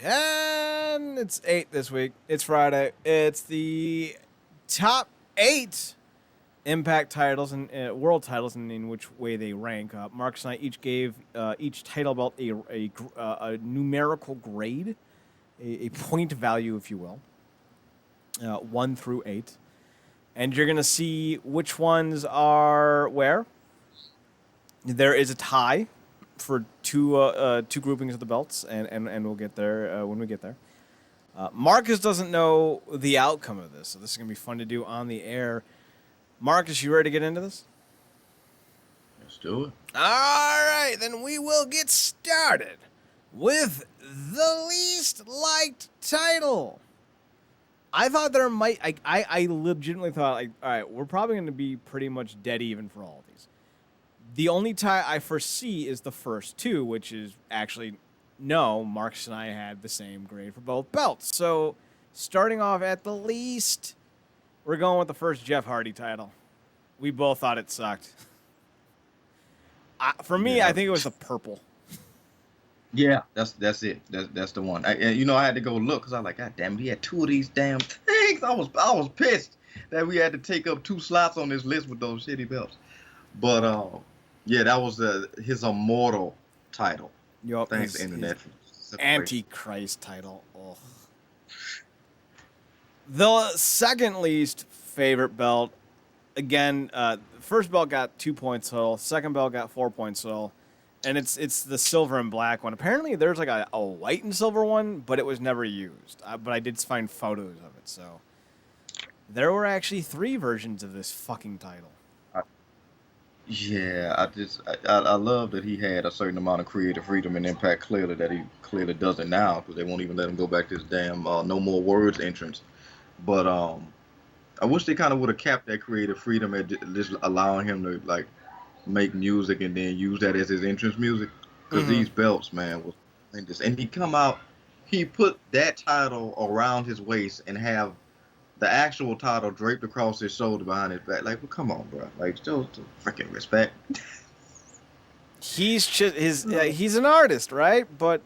10. It's 8 this week. It's Friday. It's the top 8 Impact titles and world titles and in which way they rank. Marcus and I each gave each title belt a numerical grade, a point value, if you will, 1 through 8. And you're going to see which ones are where. There is a tie for two groupings of the belts, and we'll get there when we get there. Marcus doesn't know the outcome of this, so this is going to be fun to do on the air. Marcus, you ready to get into this? Let's do it. All right, then we will get started with the least liked title. I thought there might... I legitimately thought, like, all right, we're probably going to be pretty much dead even for all of these. The only tie I foresee is the first two, which is actually, no, Marcus and I had the same grade for both belts. So, starting off at the least, we're going with the first Jeff Hardy title. We both thought it sucked. For me, yeah. I think it was the purple. Yeah, that's it. That's the one. I had to go look because I was like, God damn, we had 2 of these damn things. I was pissed that we had to take up 2 slots on this list with those shitty belts. But yeah, that was his immortal title. Yup, thanks internet. Antichrist title. Oh. The second least favorite belt, again, first belt got 2 points total. Second belt got 4 points total. And it's the silver and black one. Apparently, there's like a white and silver one, but it was never used. But I did find photos of it, so there were actually 3 versions of this fucking title. Yeah, I love that he had a certain amount of creative freedom and impact. Clearly, that he clearly doesn't now because they won't even let him go back to his damn no more words entrance. But I wish they kind of would have kept that creative freedom and just allowing him to like make music and then use that as his entrance music. Because these belts, man, was and he put that title around his waist and have the actual title draped across his shoulder behind his back. Like, well, come on, bro. Like, still freaking respect. He's just he's an artist, right? But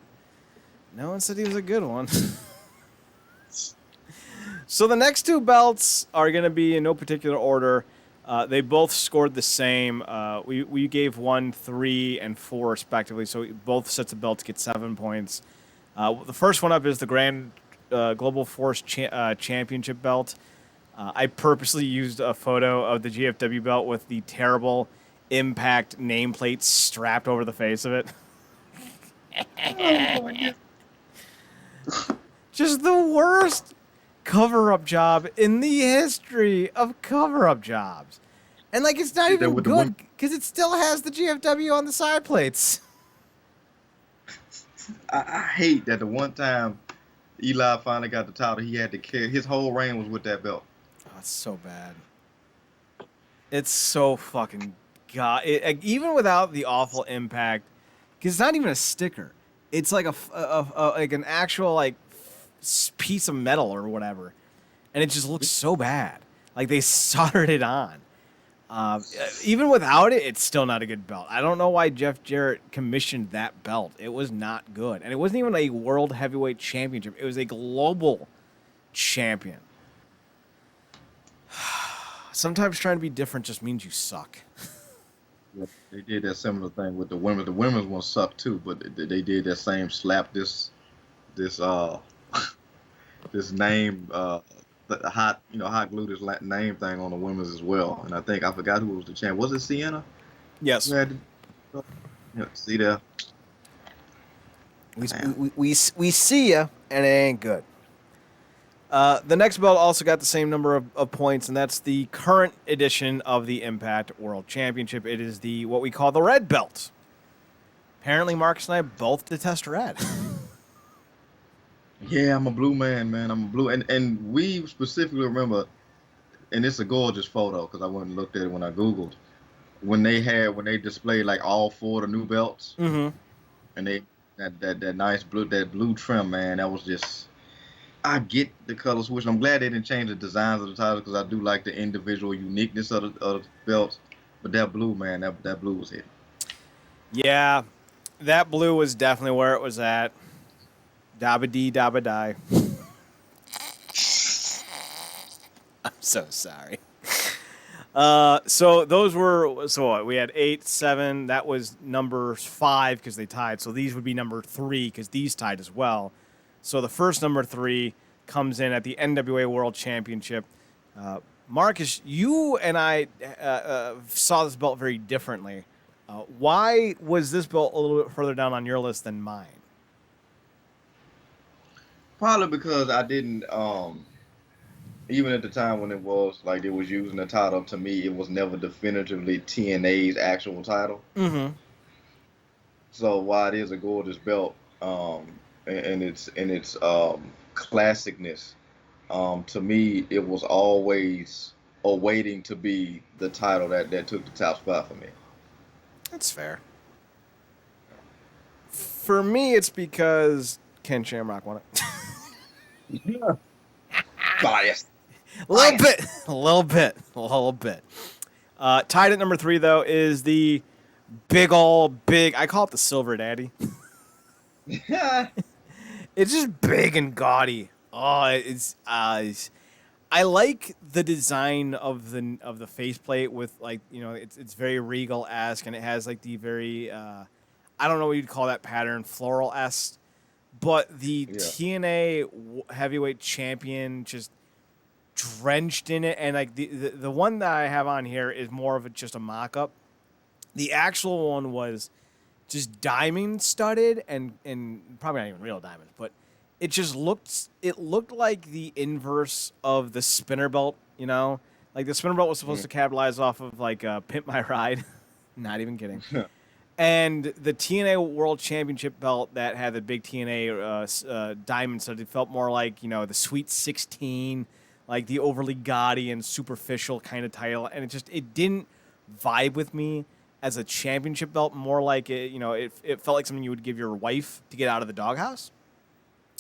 no one said he was a good one. So the next 2 belts are going to be in no particular order. They both scored the same. We gave 1, 3, and 4 respectively. So both sets of belts get 7 points. The first one up is the Grand Global Force Championship belt. I purposely used a photo of the GFW belt with the terrible Impact nameplate strapped over the face of it. Just the worst cover-up job in the history of cover-up jobs. And, like, it's not even good because it still has the GFW on the side plates. I hate that the one time Eli finally got the title, he had to carry his whole reign was with that belt. Oh, it's so bad. It's so fucking god. Even without the awful Impact, because it's not even a sticker. It's like like an actual like piece of metal or whatever, and it just looks so bad. Like they soldered it on. Even without it, it's still not a good belt. I don't know why Jeff Jarrett commissioned that belt. It was not good. And it wasn't even a World Heavyweight Championship. It was a global champion. Sometimes trying to be different just means you suck. Yeah, they did that similar thing with the women. The women's one sucked too, but they did that same slap this name the hot glue this name thing on the women's as well. And I forgot who was the champ. Was it Sienna? Yes. See there. We see ya, and it ain't good. The next belt also got the same number of points, and that's the current edition of the Impact World Championship. It is what we call the red belt. Apparently, Marcus and I both detest red. Yeah, I'm a blue man. I'm a blue, and we specifically remember, and it's a gorgeous photo because I went and looked at it when I Googled when they displayed like all 4 of the new belts, and they that nice blue trim, man. That was just. I get the color switch. I'm glad they didn't change the designs of the titles because I do like the individual uniqueness of the belts. But that blue, man, that blue was hitting. Yeah, that blue was definitely where it was at. Dabba dee dabba die. I'm so sorry. So those were what, we had 8, 7. That was number 5 because they tied. So these would be number 3 because these tied as well. So the first number 3 comes in at the NWA World Championship. Marcus, you and I saw this belt very differently. Why was this belt a little bit further down on your list than mine? Probably because I didn't even at the time when it was like they was using the title, to me it was never definitively TNA's actual title. Mm-hmm. So while it is a gorgeous belt, and its classicness, to me it was always awaiting to be the title that took the top spot for me. That's fair. For me, it's because Ken Shamrock won it. Yeah. Biased. A little bit. Tied at number 3, though, is the big, I call it the Silver Daddy. It's just big and gaudy. Oh, I like the design of the faceplate with, like, you know, it's very Regal-esque, and it has like the very I don't know what you'd call that pattern, floral-esque, but the TNA heavyweight champion just drenched in it, and like the one that I have on here is more of just a mock-up. The actual one was just diamond studded and probably not even real diamonds, but it looked like the inverse of the spinner belt, you know? Like the spinner belt was supposed to capitalize off of like Pimp My Ride. Not even kidding. And the TNA World Championship belt that had the big TNA diamond studded felt more like, you know, the Sweet 16, like the overly gaudy and superficial kind of title, and it didn't vibe with me as a championship belt. More like it felt like something you would give your wife to get out of the doghouse.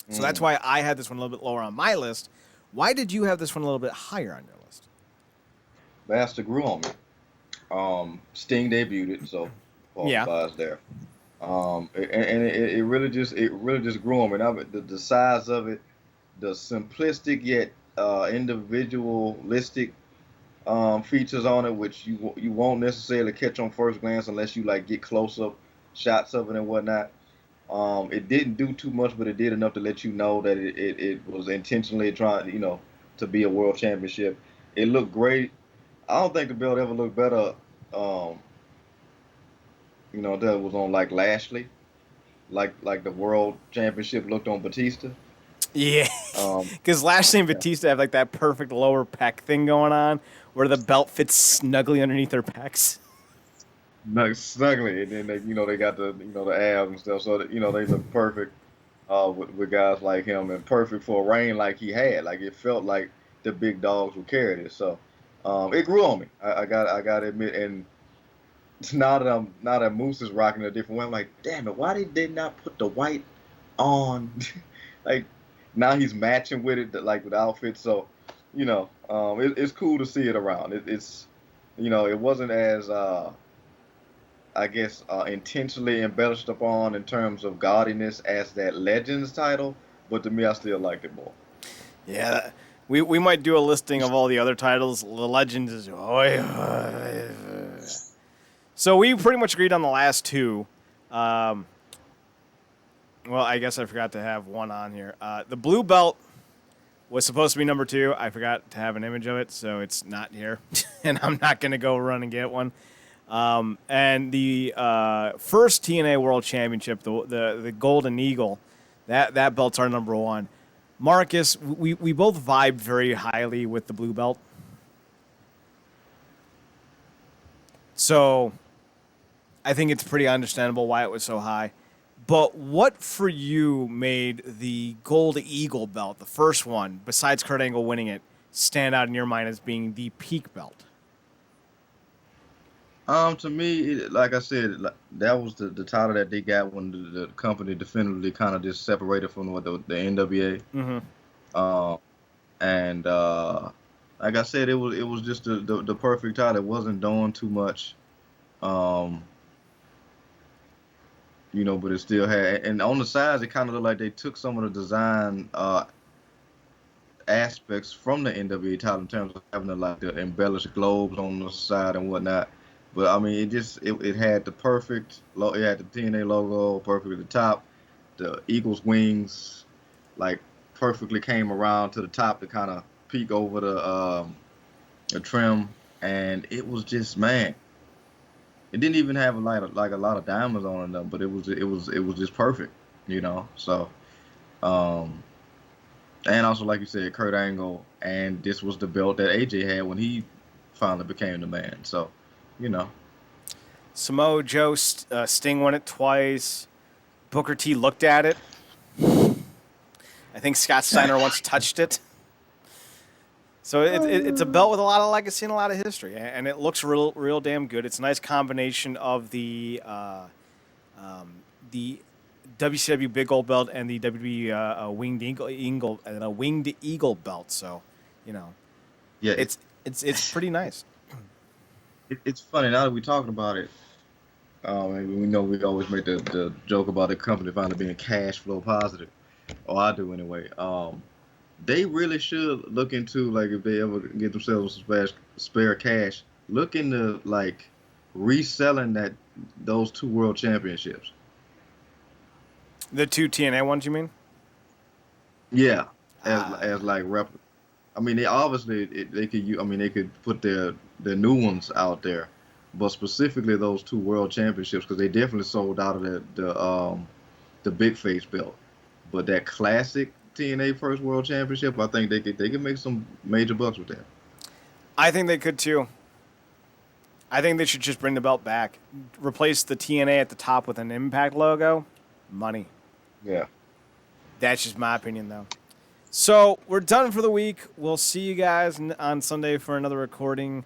So that's why I had this one a little bit lower on my list. Why did you have this one a little bit higher on your list? Bastard grew on me. Sting debuted it, so qualifies there. It really just grew on me. Now the size of it, the simplistic yet individualistic features on it, which you won't necessarily catch on first glance unless you like get close up shots of it and whatnot. It didn't do too much, but it did enough to let you know that it was intentionally trying, to be a world championship. It looked great. I don't think the belt ever looked better. That was on like Lashley, like the world championship looked on Batista. Yeah, because Lashley and Batista have like that perfect lower pec thing going on, where the belt fits snugly underneath their pecs. Snugly, and then they got the abs and stuff, so that, they look perfect with guys like him, and perfect for a reign like he had. Like it felt like the big dogs were carrying it. So it grew on me. I got to admit, and now that Moose is rocking a different way, I'm like, damn it, why they not put the white on? Like now he's matching with it, like with outfits. So it's cool to see it around. It's it wasn't as I guess intentionally embellished upon in terms of gaudiness as that Legends title, but to me, I still liked it more. Yeah, we might do a listing of all the other titles. The Legends is so we pretty much agreed on the last two. Well, I guess I forgot to have one on here. The blue belt was supposed to be number 2. I forgot to have an image of it, so it's not here, and I'm not gonna go run and get one. And the first TNA World Championship, the Golden Eagle, that belt's our number 1. Marcus, we both vibed very highly with the blue belt. So I think it's pretty understandable why it was so high. But what for you made the Gold Eagle belt, the first one, besides Kurt Angle winning it, stand out in your mind as being the peak belt? To me, like I said, that was the title that they got when the company definitively kind of just separated from the NWA. Mm-hmm. And like I said, it was just the perfect title. It wasn't doing too much. you know, but it still had, and on the sides, it kind of looked like they took some of the design aspects from the NWA title in terms of having the embellished globes on the side and whatnot. But I mean, it had the perfect it had the TNA logo perfect at the top, the Eagles wings, like perfectly came around to the top to kind of peek over the trim, and it was just, man. It didn't even have a lot of diamonds on it, though, but it was just perfect, you know. So, um, and also like you said, Kurt Angle, and this was the belt that AJ had when he finally became the man. So, you know, Samoa Joe, Sting won it twice. Booker T looked at it. I think Scott Steiner once touched it. So it's a belt with a lot of legacy and a lot of history, and it looks real damn good. It's a nice combination of the WCW Big Gold belt and the WWE Winged Eagle belt. So, you know, yeah, it's pretty nice. It's funny now that we're talking about it. And we know we always make the joke about the company finally being cash flow positive, or I do anyway. They really should look into, like, if they ever get themselves some spare cash, look into like reselling those two world championships. The two TNA ones, you mean? Yeah, as like I mean, they obviously they could I mean, they could put their new ones out there, but specifically those two world championships, because they definitely sold out of the big face belt. But that classic TNA First World Championship, I think they could make some major bucks with that. I think they could too. I think they should just bring the belt back, replace the TNA at the top with an Impact logo. Money. Yeah. That's just my opinion, though. So we're done for the week. We'll see you guys on Sunday for another recording.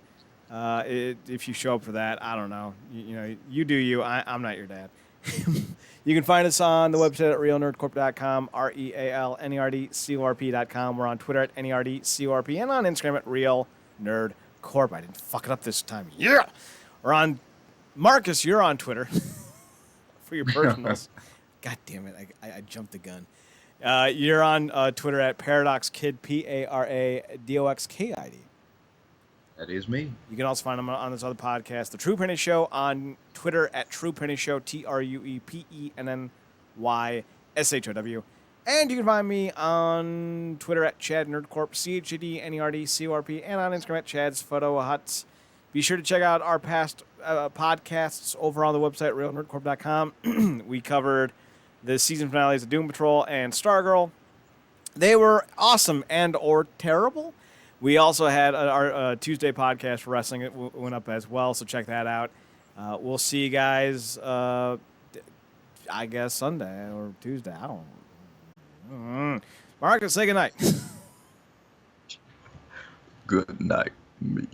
If you show up for that, I don't know. You know, you do you. I'm not your dad. You can find us on the website at realnerdcorp.com, RealNerdCorp.com. We're on Twitter at NerdCorp, and on Instagram at RealNerdCorp. I didn't fuck it up this time. Yeah! We're on... Marcus, you're on Twitter for your personals. God damn it, I jumped the gun. You're on Twitter at ParadoxKid, ParadoxKid. That is me. You can also find him on this other podcast, The True Penny Show, on Twitter at True Penny Show, TruePennyShow. And you can find me on Twitter at Chad Nerdcorp, ChadNerdCorp, and on Instagram at Chad's Photo Huts. Be sure to check out our past podcasts over on the website, RealNerdCorp.com. We covered the season finales of Doom Patrol and Stargirl. They were awesome and or terrible. We also had our Tuesday podcast for wrestling. It went up as well, so check that out. We'll see you guys, I guess, Sunday or Tuesday. I don't know. Marcus, say goodnight. Good night, me.